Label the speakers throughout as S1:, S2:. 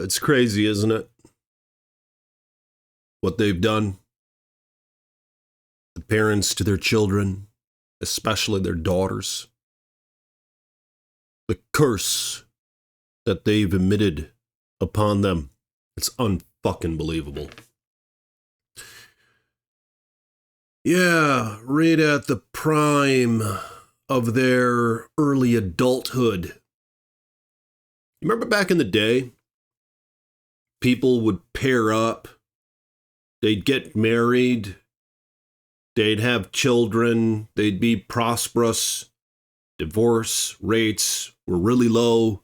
S1: It's crazy, isn't it? What they've done. The parents to their children, especially their daughters. The curse that they've emitted upon them. It's unfucking believable. Yeah, right at the prime of their early adulthood. Remember back in the day, people would pair up, they'd get married, they'd have children, they'd be prosperous, divorce rates were really low,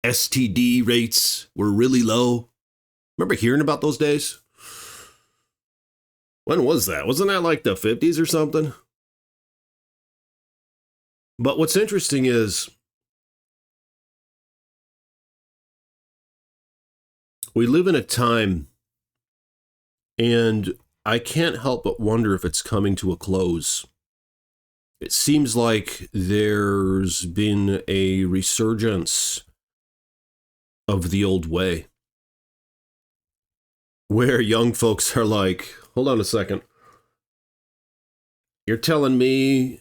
S1: STD rates were really low. Remember hearing about those days? When was that? Wasn't that like the 50s or something? But what's interesting is we live in a time, and I can't help but wonder if it's coming to a close. It seems like there's been a resurgence of the old way, where young folks are like, hold on a second. You're telling me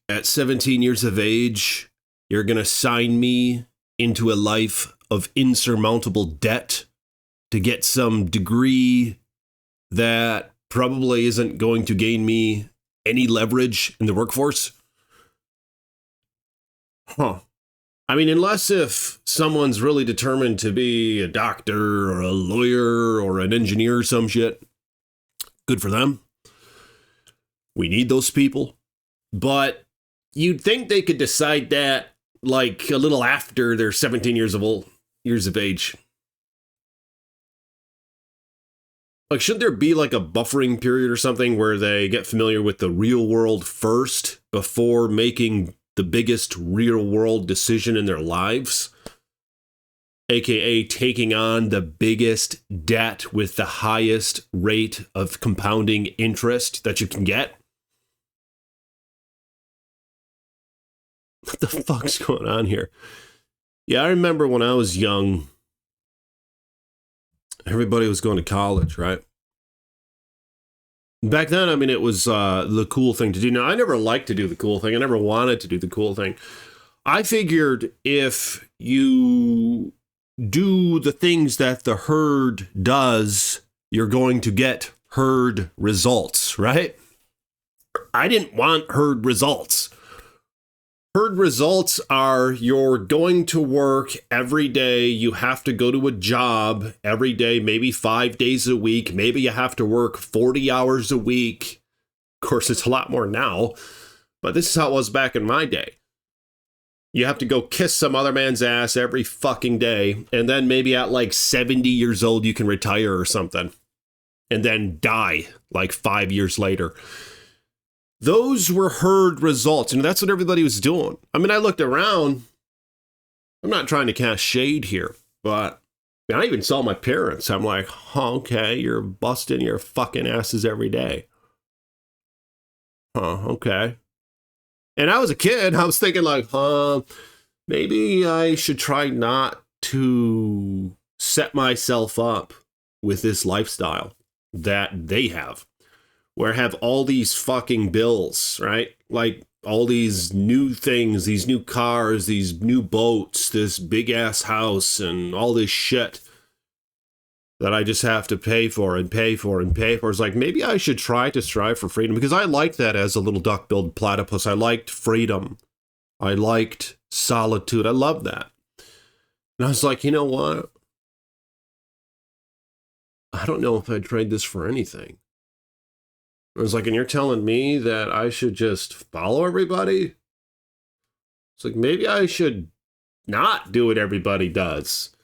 S1: at 17 years of age, you're going to sign me into a life of insurmountable debt to get some degree that probably isn't going to gain me any leverage in the workforce? Huh. I mean, unless if someone's really determined to be a doctor or a lawyer or an engineer or some shit, good for them. We need those people. But you'd think they could decide that like a little after they're 17 years of age. Like, should there be like a buffering period or something where they get familiar with the real world first before making the biggest real world decision in their lives? AKA taking on the biggest debt with the highest rate of compounding interest that you can get? What the fuck's going on here? Yeah, I remember when I was young, everybody was going to college, right? Back then, I mean, it was the cool thing to do. Now, I never liked to do the cool thing. I never wanted to do the cool thing. I figured if you do the things that the herd does, you're going to get herd results, right? I didn't want herd results. Herd results are you're going to work every day. You have to go to a job every day, maybe 5 days a week. Maybe you have to work 40 hours a week. Of course, it's a lot more now, but this is how it was back in my day. You have to go kiss some other man's ass every fucking day. And then maybe at like 70 years old, you can retire or something. And then die like 5 years later. Those were herd results, and that's what everybody was doing. I mean, I looked around. I'm not trying to cast shade here, but I even saw my parents. I'm like, huh, okay, you're busting your fucking asses every day. Huh, okay. And I was a kid. I was thinking like, maybe I should try not to set myself up with this lifestyle that they have. Where I have all these fucking bills, right? Like all these new things, these new cars, these new boats, this big ass house, and all this shit that I just have to pay for and pay for and pay for. It's like, maybe I should try to strive for freedom, because I liked that as a little duck-billed platypus. I liked freedom. I liked solitude. I loved that. And I was like, you know what? I don't know if I'd trade this for anything. I was like, and you're telling me that I should just follow everybody? It's like, maybe I should not do what everybody does.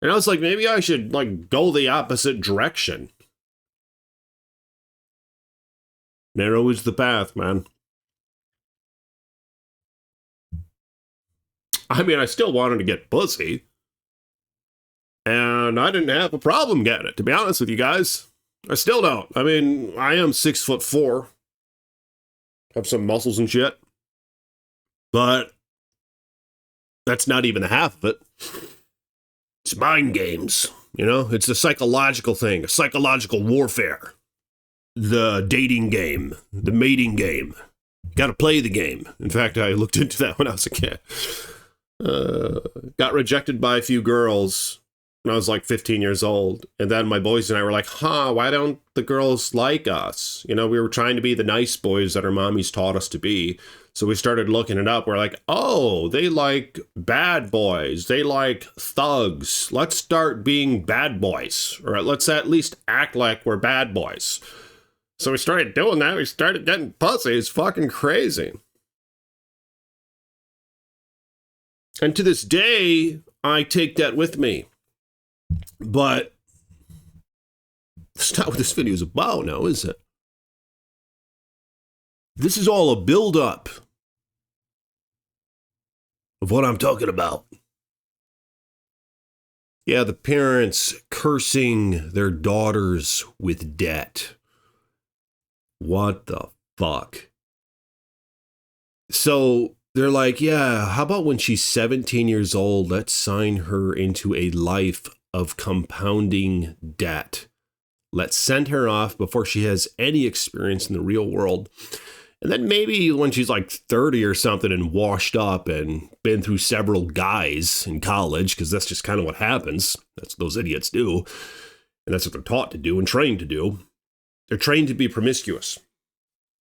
S1: And I was like, maybe I should like go the opposite direction. Narrow is the path, man. I mean, I still wanted to get pussy. And I didn't have a problem getting it, to be honest with you guys. I still don't. I mean, I am 6'4". Have some muscles and shit. But that's not even the half of it. It's mind games, you know? It's a psychological thing, a psychological warfare. The dating game, the mating game. Got to play the game. In fact, I looked into that when I was a kid. Got rejected by a few girls when I was like 15 years old. And then my boys and I were like, why don't the girls like us? You know, we were trying to be the nice boys that our mommies taught us to be. So we started looking it up. We're like, oh, they like bad boys. They like thugs. Let's start being bad boys. Or let's at least act like we're bad boys. So we started doing that. We started getting pussy. It's fucking crazy. And to this day, I take that with me. But that's not what this video is about now, is it? This is all a build-up of what I'm talking about. Yeah, the parents cursing their daughters with debt. What the fuck? So they're like, yeah, how about when she's 17 years old, let's sign her into a life of compounding debt. Let's send her off before she has any experience in the real world. And then maybe when she's like 30 or something and washed up and been through several guys in college, because that's just kind of what happens. That's what those idiots do. And that's what they're taught to do and trained to do. They're trained to be promiscuous.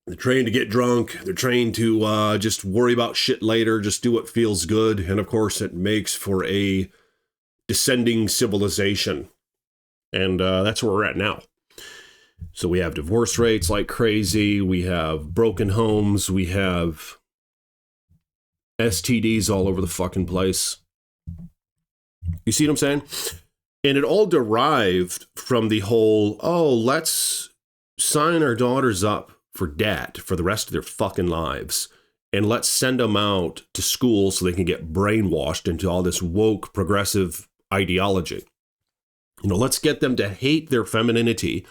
S1: They're trained to get drunk. They're trained to just worry about shit later, just do what feels good. And of course, it makes for a descending civilization. And that's where we're at now. So we have divorce rates like crazy. We have broken homes. We have STDs all over the fucking place. You see what I'm saying? And it all derived from the whole, let's sign our daughters up for debt for the rest of their fucking lives. And let's send them out to school so they can get brainwashed into all this woke progressive ideology. You know, let's get them to hate their femininity.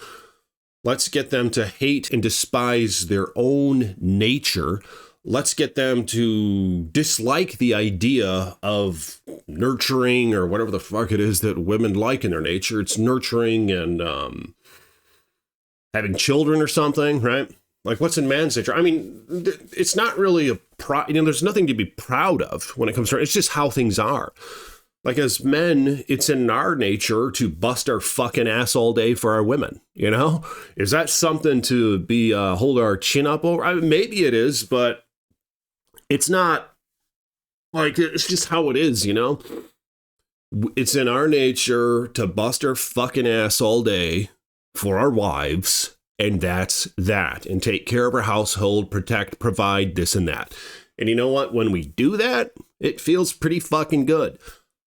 S1: Let's get them to hate and despise their own nature. Let's get them to dislike the idea of nurturing or whatever the fuck it is that women like in their nature. It's nurturing and having children or something, right? Like what's in man's nature? I mean, it's not really there's nothing to be proud of when it comes to it. It's just how things are. Like as men, it's in our nature to bust our fucking ass all day for our women, you know? Is that something to be hold our chin up over? I mean, maybe it is, but it's not. Like, it's just how it is, you know? It's in our nature to bust our fucking ass all day for our wives, and that's that. And take care of our household, protect, provide, this and that. And you know what? When we do that, it feels pretty fucking good.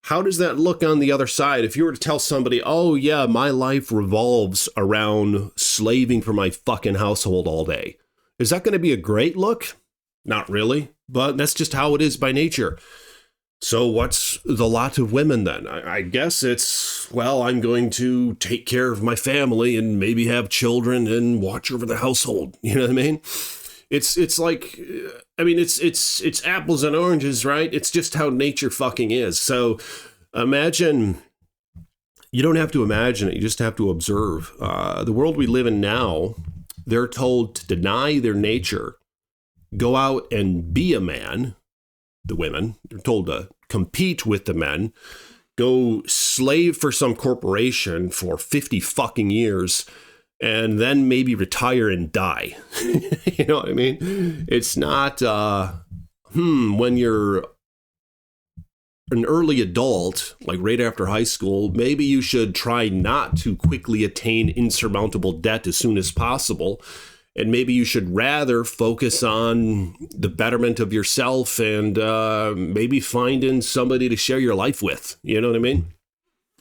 S1: How does that look on the other side? If you were to tell somebody, oh yeah, my life revolves around slaving for my fucking household all day. Is that going to be a great look? Not really, but that's just how it is by nature. So what's the lot of women then? I guess it's, well, I'm going to take care of my family and maybe have children and watch over the household. You know what I mean? It's like, I mean, it's apples and oranges, right? It's just how nature fucking is. So imagine, you don't have to imagine it. You just have to observe. The world we live in now, they're told to deny their nature, go out and be a man. The women, they're told to compete with the men, go slave for some corporation for 50 fucking years, and then maybe retire and die. You know what I mean? It's not, when you're an early adult, like right after high school, maybe you should try not to quickly attain insurmountable debt as soon as possible. And maybe you should rather focus on the betterment of yourself and maybe finding somebody to share your life with. You know what I mean?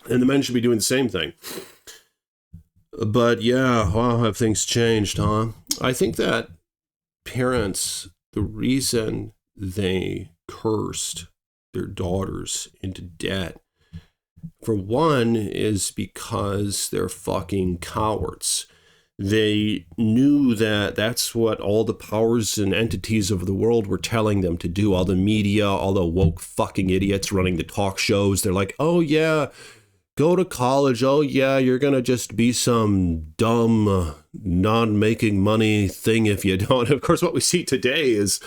S1: And the men should be doing the same thing. But yeah, wow, have things changed, huh? I think that parents, the reason they cursed their daughters into debt, for one, is because they're fucking cowards. They knew that that's what all the powers and entities of the world were telling them to do. All the media, all the woke fucking idiots running the talk shows. They're like, oh yeah, go to college. Oh yeah, you're going to just be some dumb, non-making money thing if you don't. Of course, what we see today is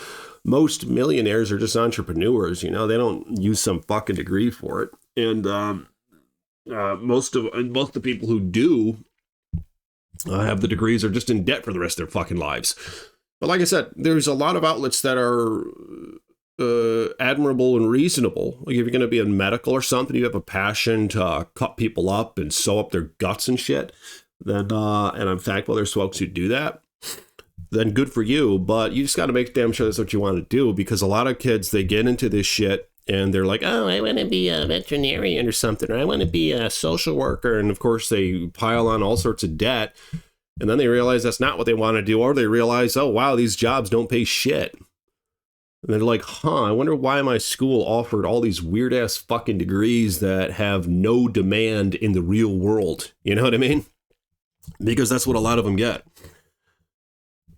S1: most millionaires are just entrepreneurs. You know, they don't use some fucking degree for it. And most of the people who do have the degrees are just in debt for the rest of their fucking lives. But like I said, there's a lot of outlets that are admirable and reasonable. Like if you're going to be in medical or something, you have a passion to cut people up and sew up their guts and shit, then and in fact, well, there's folks who do that, then good for you. But you just got to make damn sure that's what you want to do, because a lot of kids, they get into this shit and they're like, oh, I want to be a veterinarian or something, or I want to be a social worker. And of course, they pile on all sorts of debt. And then they realize that's not what they want to do. Or they realize, oh, wow, these jobs don't pay shit. And they're like, I wonder why my school offered all these weird ass fucking degrees that have no demand in the real world. You know what I mean? Because that's what a lot of them get.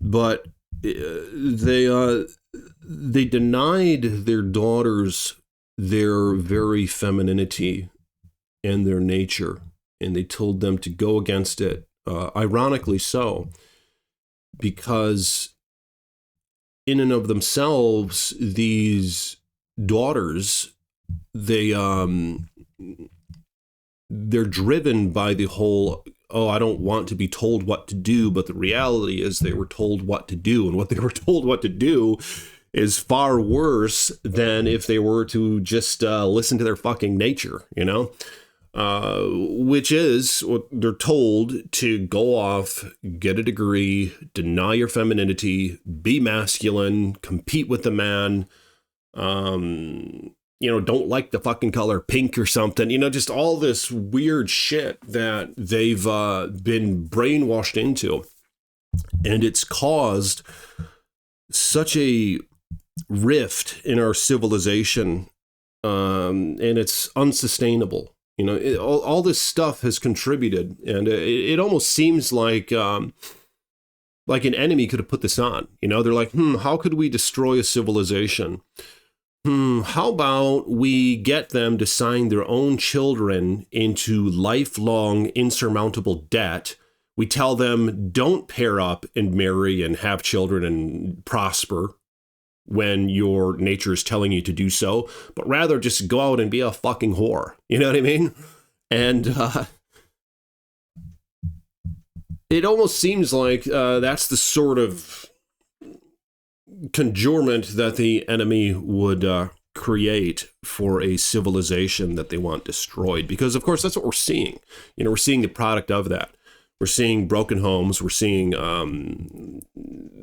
S1: But they denied their daughters their very femininity and their nature, and they told them to go against it. Ironically so, because in and of themselves, these daughters, they're driven by the whole, oh, I don't want to be told what to do. But the reality is they were told what to do. And what they were told what to do is far worse than if they were to just listen to their fucking nature, you know? Which is what they're told to go off, get a degree, deny your femininity, be masculine, compete with the man, you know, don't like the fucking color pink or something, you know, just all this weird shit that they've been brainwashed into. And it's caused such a rift in our civilization, and it's unsustainable. You know, all this stuff has contributed, and it almost seems like an enemy could have put this on. You know, they're like, how could we destroy a civilization? How about we get them to sign their own children into lifelong insurmountable debt? We tell them, don't pair up and marry and have children and prosper when your nature is telling you to do so, but rather just go out and be a fucking whore. You know what I mean? And it almost seems like that's the sort of conjurement that the enemy would create for a civilization that they want destroyed. Because, of course, that's what we're seeing. You know, we're seeing the product of that. We're seeing broken homes. We're seeing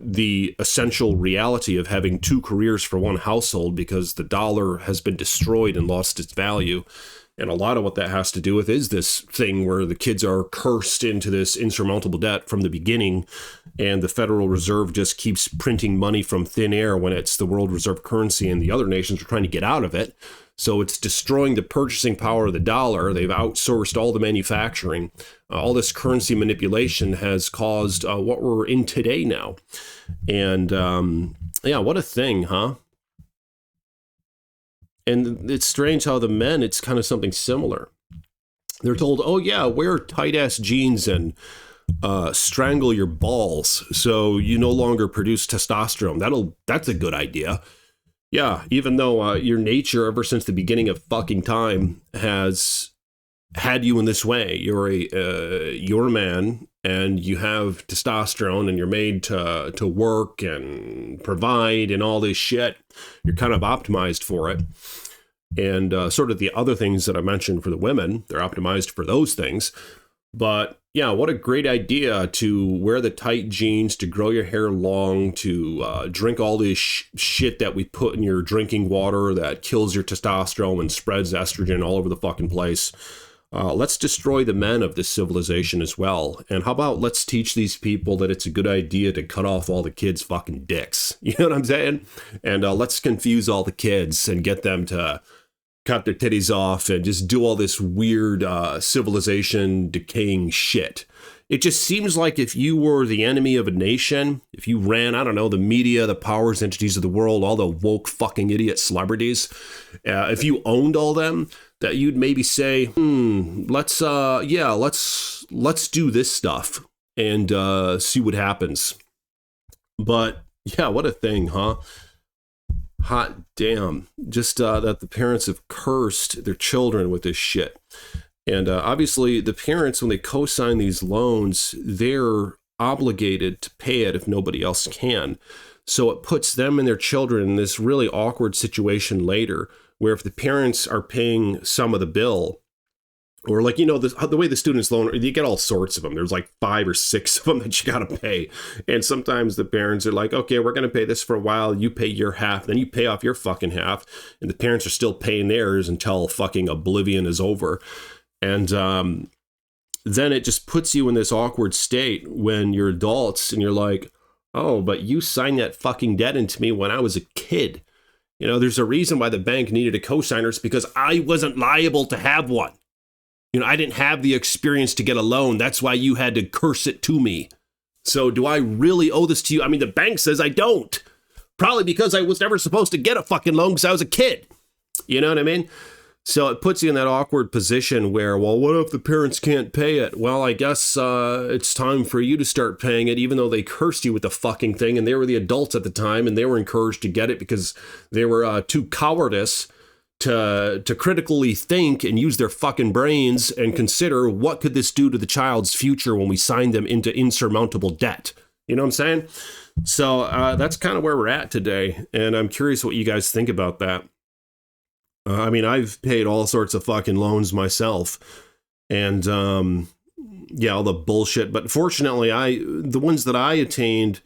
S1: the essential reality of having two careers for one household because the dollar has been destroyed and lost its value. And a lot of what that has to do with is this thing where the kids are cursed into this insurmountable debt from the beginning, and the Federal Reserve just keeps printing money from thin air when it's the world reserve currency and the other nations are trying to get out of it. So it's destroying the purchasing power of the dollar. They've outsourced all the manufacturing. All this currency manipulation has caused what we're in today now. And yeah, what a thing, huh? And it's strange how the men, it's kind of something similar. They're told, oh yeah, wear tight-ass jeans and strangle your balls so you no longer produce testosterone. That's a good idea. Yeah, even though your nature ever since the beginning of fucking time has had you in this way. You're a man, and you have testosterone, and you're made to work and provide and all this shit. You're kind of optimized for it. And sort of the other things that I mentioned for the women, they're optimized for those things. But yeah, what a great idea to wear the tight jeans, to grow your hair long, to drink all this shit that we put in your drinking water that kills your testosterone and spreads estrogen all over the fucking place. Let's destroy the men of this civilization as well. And how about let's teach these people that it's a good idea to cut off all the kids' fucking dicks. You know what I'm saying? And let's confuse all the kids and get them to cut their titties off and just do all this weird civilization decaying shit. It just seems like if you were the enemy of a nation, if you ran, I don't know, the media, the powers, entities of the world, all the woke fucking idiot celebrities, if you owned all them, that you'd maybe say, let's do this stuff and see what happens. But yeah, what a thing, huh? Hot damn. Just that the parents have cursed their children with this shit. And obviously, the parents, when they co-sign these loans, they're obligated to pay it if nobody else can. So it puts them and their children in this really awkward situation later, where if the parents are paying some of the bill, or like, the way the students loan, you get all sorts of them. There's like 5 or 6 of them that you got to pay. And sometimes the parents are like, okay, we're going to pay this for a while. You pay your half, then you pay off your fucking half. And the parents are still paying theirs until fucking oblivion is over. And then it just puts you in this awkward state when you're adults and you're like, oh, but you signed that fucking debt into me when I was a kid. There's a reason why the bank needed a cosigner. It's because I wasn't liable to have one. I didn't have the experience to get a loan. That's why you had to curse it to me. So do I really owe this to you? I mean, the bank says I don't. Probably because I was never supposed to get a fucking loan because I was a kid. You know what I mean? So it puts you in that awkward position where, well, what if the parents can't pay it? Well, I guess it's time for you to start paying it, even though they cursed you with the fucking thing, and they were the adults at the time, and they were encouraged to get it because they were too cowardice to critically think and use their fucking brains and consider what could this do to the child's future when we signed them into insurmountable debt. You know what I'm saying? So that's kind of where we're at today, and I'm curious what you guys think about that. I mean, I've paid all sorts of fucking loans myself, and all the bullshit. But fortunately, the ones that I attained,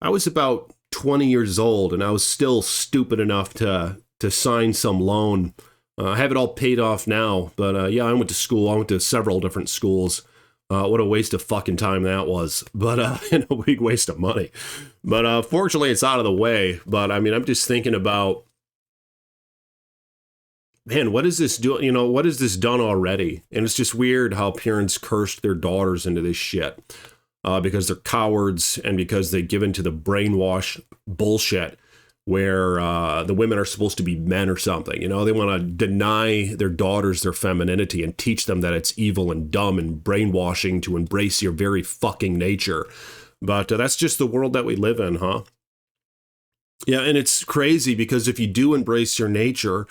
S1: I was about 20 years old, and I was still stupid enough to sign some loan. I have it all paid off now, but I went to school. I went to several different schools. What a waste of fucking time that was. But a big waste of money. But fortunately, it's out of the way. But I mean, I'm just thinking about, man, what is this doing? What has this done already? And it's just weird how parents cursed their daughters into this shit because they're cowards and because they give into the brainwash bullshit where the women are supposed to be men or something. They want to deny their daughters their femininity and teach them that it's evil and dumb and brainwashing to embrace your very fucking nature. But that's just the world that we live in, huh? Yeah, and it's crazy because if you do embrace your nature,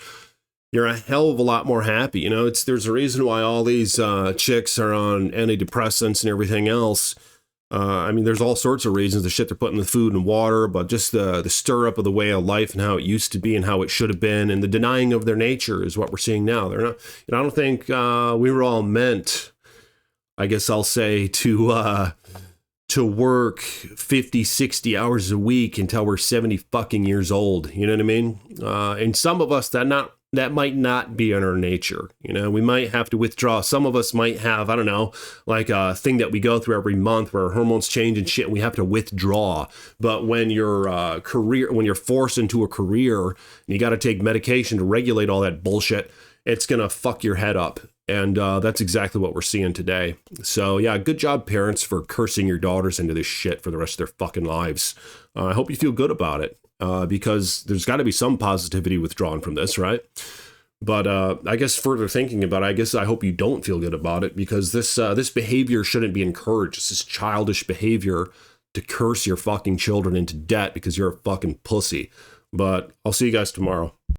S1: you're a hell of a lot more happy. There's a reason why all these chicks are on antidepressants and everything else. I mean, there's all sorts of reasons, the shit they're putting in the food and water, but just the stir up of the way of life and how it used to be and how it should have been, and the denying of their nature is what we're seeing now. They're not. I don't think we were all meant, I guess I'll say, to work 50, 60 hours a week until we're 70 fucking years old. You know what I mean? And some of us that might not be in our nature. We might have to withdraw. Some of us might have, I don't know, like a thing that we go through every month where our hormones change and shit, and we have to withdraw. But when when you're forced into a career and you got to take medication to regulate all that bullshit, it's going to fuck your head up. And that's exactly what we're seeing today. So yeah, good job, parents, for cursing your daughters into this shit for the rest of their fucking lives. I hope you feel good about it. Because there's got to be some positivity withdrawn from this, right? But I guess further thinking about it, I hope you don't feel good about it, because this behavior shouldn't be encouraged. This is childish behavior to curse your fucking children into debt because you're a fucking pussy. But I'll see you guys tomorrow.